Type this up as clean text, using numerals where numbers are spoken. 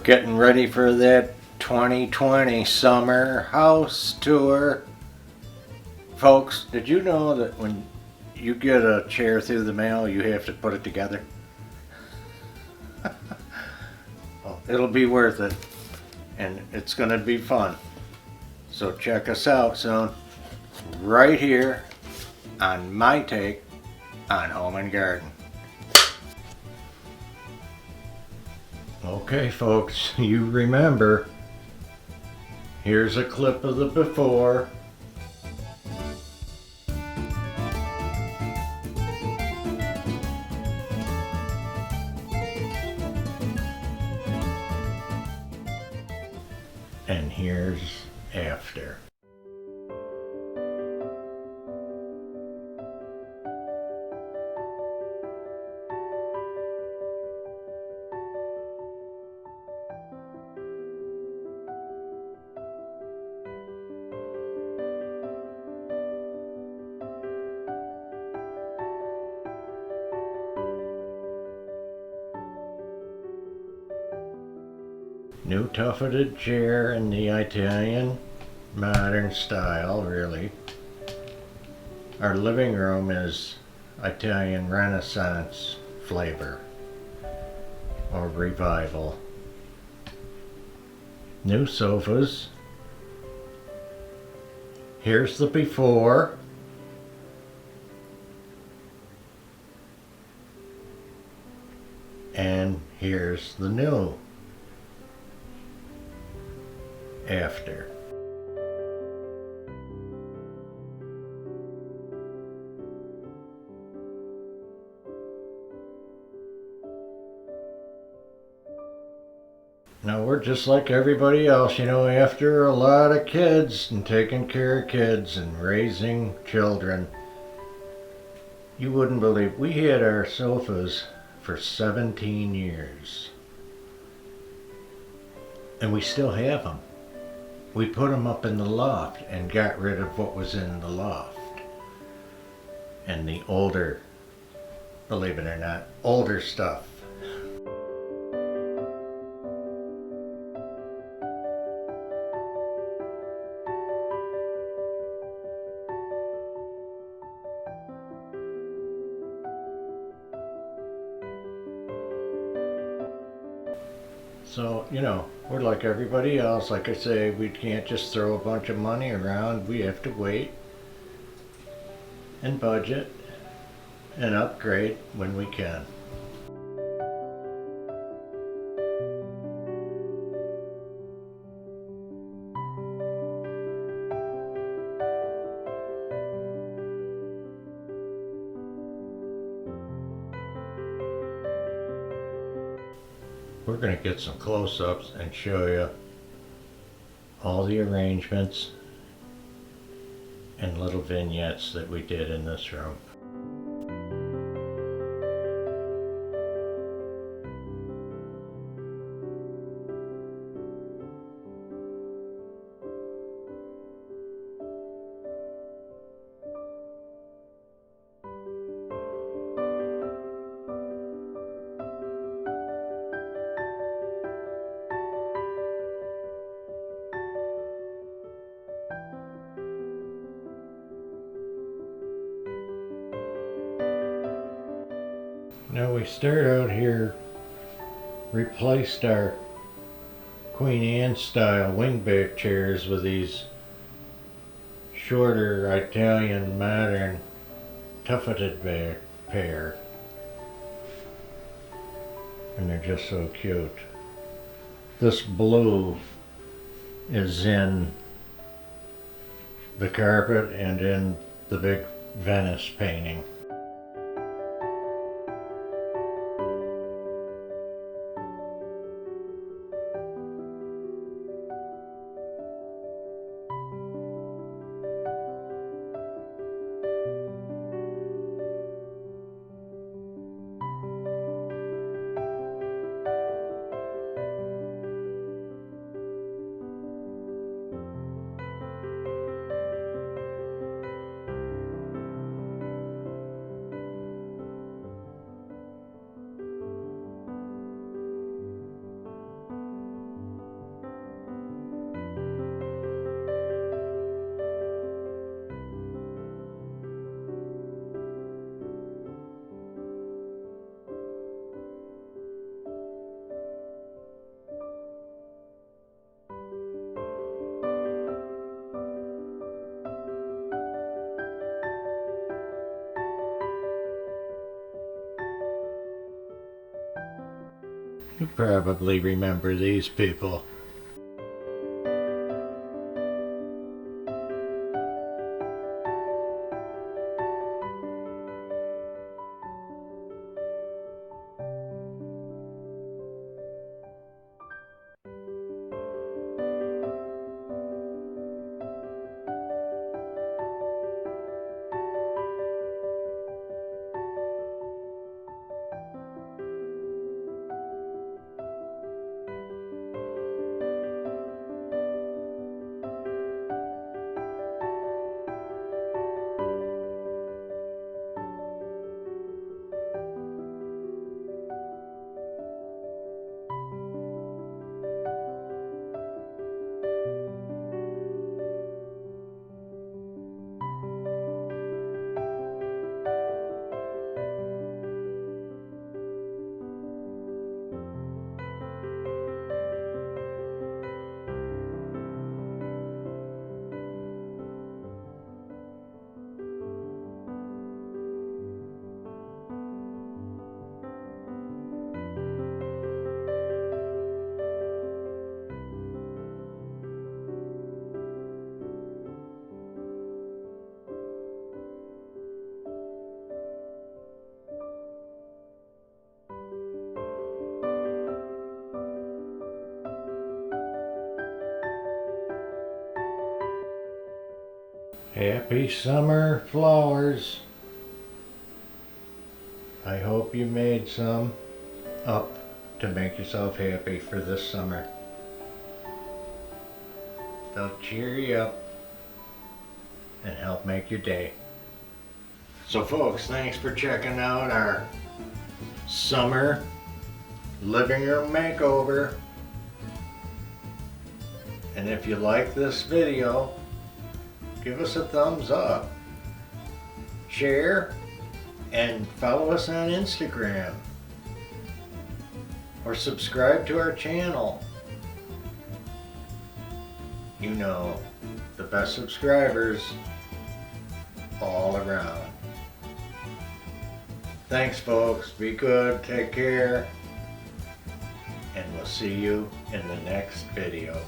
Getting ready for that 2020 summer house tour. Folks, did you know that when you get a chair through the mail, you have to put it together? Well, it'll be worth it, and it's going to be fun. So check us out soon, right here on my take on home and garden. Okay folks, you remember, here's a clip of the before. And here's after. New tufted chair in the Italian modern style, really. Our living room is Italian Renaissance flavor or revival. New sofas. Here's the before. And here's the new after. Now we're just like everybody else, after a lot of kids and taking care of kids and raising children. You wouldn't believe, we had our sofas for 17 years. And we still have them. We put them up in the loft and got rid of what was in the loft. And the older, believe it or not, older stuff. So, we're like everybody else. Like I say, we can't just throw a bunch of money around. We have to wait and budget and upgrade when we can. We're going to get some close-ups and show you all the arrangements and little vignettes that we did in this room. Now we start out here, replaced our Queen Anne style wingback chairs with these shorter Italian modern tufted back pair. And they're just so cute. This blue is in the carpet and in the big Venice painting. You probably remember these people. Happy summer flowers. I hope you made some up to make yourself happy for this summer. They'll cheer you up and help make your day. So folks, thanks for checking out our summer living room makeover. And if you like this video, give us a thumbs up, share, and follow us on Instagram, or subscribe to our channel. You know, the best subscribers all around. Thanks folks, be good, take care, and we'll see you in the next video.